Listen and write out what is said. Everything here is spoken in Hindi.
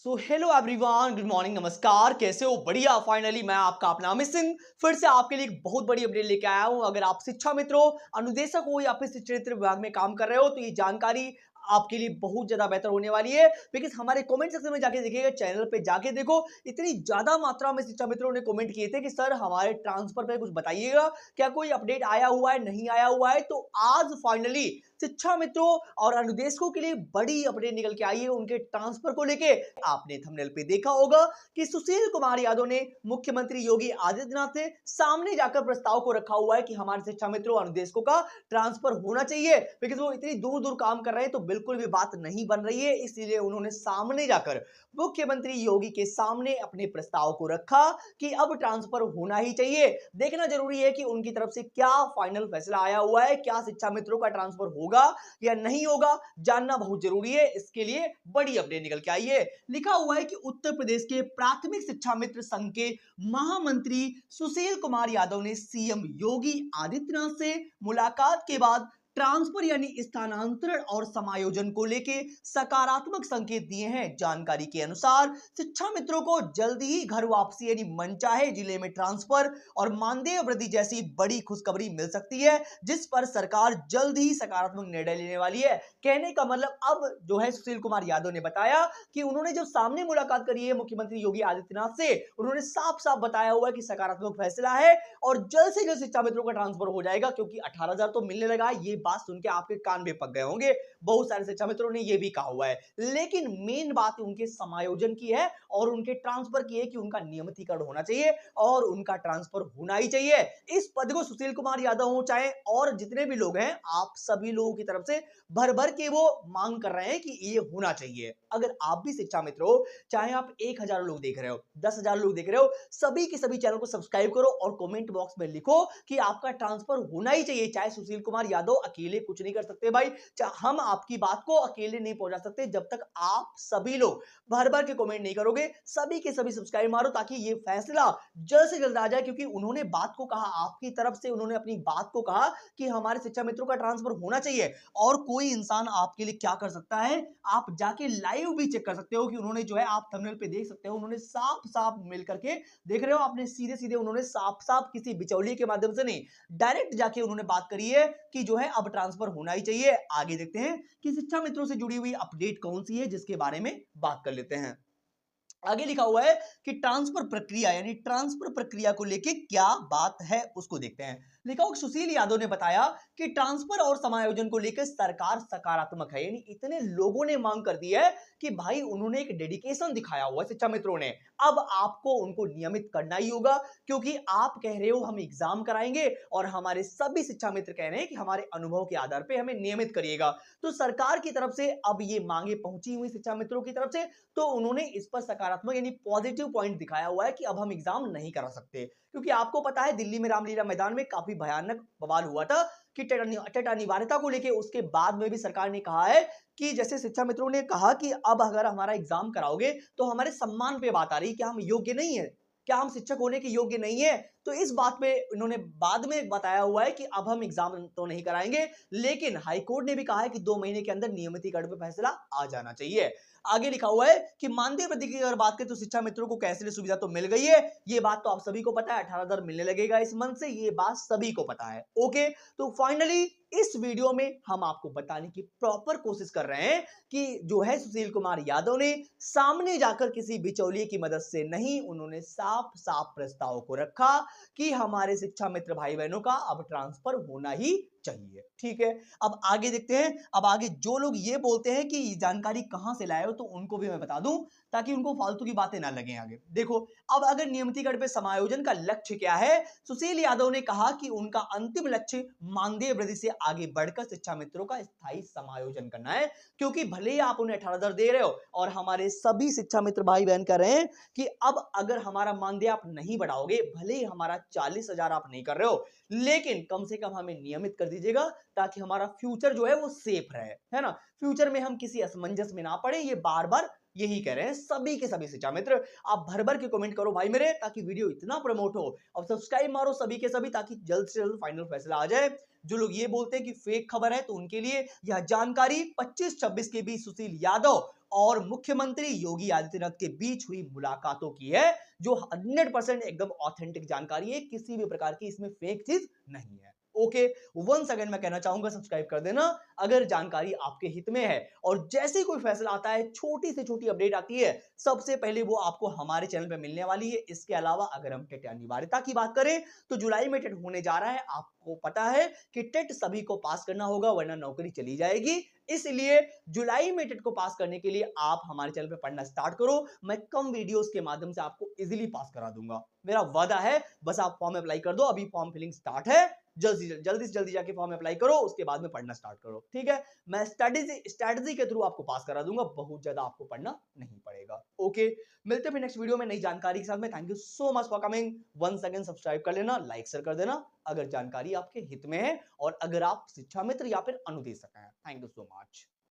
So hello everyone, good morning, नमस्कार। कैसे हो? बढ़िया। फाइनली मैं आपका अपना अमित सिंह फिर से आपके लिए एक बहुत बड़ी अपडेट लेके आया हूं। अगर आप शिक्षा मित्र हो, अनुदेशक हो या फिर शिक्षा विभाग में काम कर रहे हो तो ये जानकारी आपके लिए बहुत ज्यादा बेहतर होने वाली है। बिकॉज हमारे कमेंट सेक्शन में जाके देखिएगा, चैनल पे जाके देखो, इतनी ज्यादा मात्रा में शिक्षा मित्रों ने कमेंट किए थे कि सर हमारे ट्रांसफर पे कुछ बताइएगा, क्या कोई अपडेट आया हुआ है, नहीं आया हुआ है। तो आज फाइनली शिक्षा मित्रों और अनुदेशकों के लिए बड़ी अपडेट निकल के आई है उनके ट्रांसफर को लेके। आपने थंबनेल पे देखा होगा कि सुशील कुमार यादव ने मुख्यमंत्री योगी आदित्यनाथ से सामने जाकर प्रस्ताव को रखा हुआ है कि हमारे शिक्षा मित्रों अनुदेशकों का ट्रांसफर होना चाहिए। बिकॉज वो इतनी दूर दूर काम कर रहे हैं तो बिल्कुल भी बात नहीं बन रही है, इसलिए उन्होंने सामने जाकर मुख्यमंत्री योगी के सामने अपने प्रस्ताव को रखा कि अब ट्रांसफर होना ही चाहिए। देखना जरूरी है कि उनकी तरफ से क्या फाइनल फैसला आया हुआ है, क्या शिक्षा मित्रों का ट्रांसफर होगा या नहीं होगा, जानना बहुत जरूरी है। इसके लिए बड़ी अपडेट निकल के आई है। लिखा हुआ है कि उत्तर प्रदेश के प्राथमिक शिक्षा मित्र संघ के महामंत्री सुशील कुमार यादव ने सीएम योगी आदित्यनाथ से मुलाकात के बाद ट्रांसफर यानी स्थानांतरण और समायोजन को लेके सकारात्मक संकेत दिए हैं। जानकारी के अनुसार शिक्षा मित्रों को जल्दी ही घर वापसी यानी मनचाहे जिले में ट्रांसफर और मानदेय वृद्धि जैसी बड़ी खुशखबरी मिल सकती है, जिस पर सरकार जल्द ही सकारात्मक निर्णय लेने वाली है। कहने का मतलब अब जो है, सुशील कुमार यादव ने बताया कि उन्होंने जब सामने मुलाकात करी है मुख्यमंत्री योगी आदित्यनाथ से, उन्होंने साफ साफ बताया हुआ है कि सकारात्मक फैसला है और जल्द से जल्द शिक्षा मित्रों का ट्रांसफर हो जाएगा, क्योंकि 18,000 तो मिलने लगा है। ये बात सुन के आपके कान भी पक गए होंगे, बहुत सारे शिक्षा मित्रों ने ये भी कहा हुआ है। लेकिन मेन बात उनके समायोजन की है और उनके ट्रांसफर की है कि उनका नियमितीकरण होना चाहिए और उनका ट्रांसफर होना ही चाहिए। इस पद को सुशील कुमार यादव हो चाहे और जितने भी लोग हैं, आप सभी लोगों की तरफ से भर भर के वो मांग कर रहे हैं कि ये होना चाहिए। अगर आप भी शिक्षा मित्र हो, चाहे आप 1,000 लोग देख रहे हो, 10,000 लोग देख रहे हो, सभी के सभी चैनल को सब्सक्राइब करो और कमेंट बॉक्स में लिखो कि आपका ट्रांसफर होना ही चाहिए। चाहे सुशील कुमार यादव अकेले कुछ नहीं कर सकते भाई, हम आपकी बात को अकेले नहीं पहुंचा सकते जब तक आप सभी लोग भर भर के कमेंट नहीं करोगे। सभी के सभी सब्सक्राइब मारो ताकि ये फैसला जल्द से जल्द आ जाए, क्योंकि उन्होंने बात को कहा, आपकी तरफ से उन्होंने अपनी बात को कहा कि हमारे शिक्षा मित्रों का ट्रांसफर होना चाहिए। और कोई इंसान आपके लिए क्या कर सकता है, आप जाके लाइव भी चेक कर सकते हो कि उन्होंने जो है, आप थंबनेल पे देख सकते हो, उन्होंने साफ साफ मिल करके देख रहे हो आपने, सीधे सीधे उन्होंने साफ साफ किसी बिचौलिए के माध्यम से नहीं, डायरेक्ट जाके उन्होंने बात करी है कि जो है अब ट्रांसफर होना ही चाहिए। आगे देखते हैं कि शिक्षा मित्रों से जुड़ी हुई अपडेट कौन सी है, जिसके बारे में बात कर लेते हैं। आगे लिखा हुआ है कि ट्रांसफर प्रक्रिया यानी ट्रांसफर प्रक्रिया को लेके क्या बात है, उसको देखते हैं। लिखा हुआ सुशील यादव ने बताया कि ट्रांसफर और समायोजन को लेकर सरकार सकारात्मक है। यानी इतने लोगों ने मांग कर दी है कि भाई उन्होंने एक डेडिकेशन दिखाया हुआ है शिक्षा मित्रों ने, अब आपको उनको नियमित करना ही होगा, क्योंकि आप कह रहे हो हम एग्जाम कराएंगे और हमारे सभी शिक्षा मित्र कह रहे हैं कि हमारे अनुभव के आधार पर हमें नियमित करिएगा। तो सरकार की तरफ से अब ये मांगे पहुंची हुई शिक्षा मित्रों की तरफ से, तो उन्होंने इस पर सकारात्मक यानी पॉजिटिव पॉइंट दिखाया हुआ है कि अब हम एग्जाम नहीं करा सकते। क्योंकि आपको पता है दिल्ली में रामलीला मैदान में काफी भयानक बवाल हुआ था कि टेट अनिवार्यता को लेकर, उसके बाद में भी सरकार ने कहा है कि जैसे शिक्षा मित्रों ने कहा कि अब अगर हमारा एग्जाम कराओगे तो हमारे सम्मान पे बात आ रही है, क्या हम योग्य नहीं है, क्या हम शिक्षक होने के योग्य नहीं है। तो इस बात पे इन्होंने बाद में बताया हुआ है कि अब हम एग्जाम तो नहीं कराएंगे, लेकिन हाईकोर्ट ने भी कहा है कि 2 महीने के अंदर नियमितीकरण पे फैसला आ जाना चाहिए। आगे लिखा हुआ है कि मानदेय वृद्धि की अगर बात करें तो शिक्षा मित्रों को कैसे सुविधा तो मिल गई है, ये बात तो आप सभी को पता है, 18,000 मिलने लगेगा इस मंथ से, ये बात सभी को पता है। ओके, तो फाइनली इस वीडियो में हम आपको बताने की प्रॉपर कोशिश कर रहे हैं कि जो है सुशील कुमार यादव ने सामने जाकर किसी बिचौलिए की मदद से नहीं, उन्होंने साफ साफ प्रस्ताव को रखा कि हमारे शिक्षा मित्र भाई बहनों का अब ट्रांसफर होना ही चाहिए। ठीक है, अब आगे देखते हैं। अब आगे जो लोग ये बोलते हैं कि जानकारी कहां से लाए हो, तो उनको भी मैं बता दूं ताकि उनको फालतू की बातें ना लगे आगे। देखो, अब अगर नियमितीकरण पे समायोजन का लक्ष्य क्या है, सुशील यादव ने कहा कि उनका अंतिम लक्ष्य मानदेय वृद्धि से आगे बढ़कर शिक्षा मित्रों का स्थायी समायोजन करना है। क्योंकि भले ही आप उन्हें 18,000 दे रहे हो और हमारे सभी शिक्षा मित्र भाई बहन कह रहे हैं कि अब अगर हमारा मानदेय आप नहीं बढ़ाओगे, भले ही हमारा 40,000 आप नहीं कर रहे हो, लेकिन कम से कम हमें नियमित कर दीजिएगा ताकि हमारा फ्यूचर जो है वो सेफ रहे, है ना, फ्यूचर में हम किसी असमंजस में ना पड़े। ये बार बार यही कह रहे हैं सभी के सभी शिक्षा मित्र। आप भर भर के कमेंट करो भाई मेरे, ताकि वीडियो इतना प्रमोट हो, और सब्सक्राइब मारो सभी के सभी, ताकि जल्द से जल्द फाइनल फैसला आ जाए। जो लोग ये बोलते हैं कि फेक खबर है, तो उनके लिए यह जानकारी 25-26 के बीच सुशील यादव और मुख्यमंत्री योगी आदित्यनाथ के बीच हुई मुलाकातों की है, जो 100% एकदम ऑथेंटिक जानकारी है, किसी भी प्रकार की इसमें फेक चीज नहीं है। ओके, वंस अगेन मैं कहना चाहूंगा सब्सक्राइब कर देना अगर जानकारी आपके हित में है। और जैसे ही कोई फैसला आता है, छोटी से छोटी अपडेट आती है, सबसे पहले वो आपको हमारे चैनल पे मिलने वाली है। इसके अलावा अगर हम टेट अनिवार्यता की बात करें तो जुलाई में टेट होने जा रहा है। आपको पता है कि टेट सभी को पास करना होगा वरना नौकरी चली जाएगी। इसलिए जुलाई में टेट को पास करने के लिए आप हमारे चैनल पे पढ़ना स्टार्ट करो। मैं कम वीडियोस के माध्यम से आपको इजीली पास करा दूंगा, मेरा वादा है। बस आप फॉर्म अप्लाई कर दो, अभी फॉर्म फिलिंग स्टार्ट है। जल्दी से जल्दी जाके फॉर्म अप्लाई करो, उसके बाद में पढ़ना स्टार्ट करो, ठीक है। मैं स्ट्रेटजी के थ्रू आपको पास करा दूंगा, बहुत ज्यादा आपको पढ़ना नहीं पड़ेगा। ओके, मिलते हैं नेक्स्ट वीडियो में नई जानकारी के साथ में। Thank you so much for coming. Once again subscribe कर लेना, लाइक शेयर कर देना अगर जानकारी आपके हित में है और अगर आप शिक्षा मित्र या फिर अनुदेशक हैं। Thank you so much.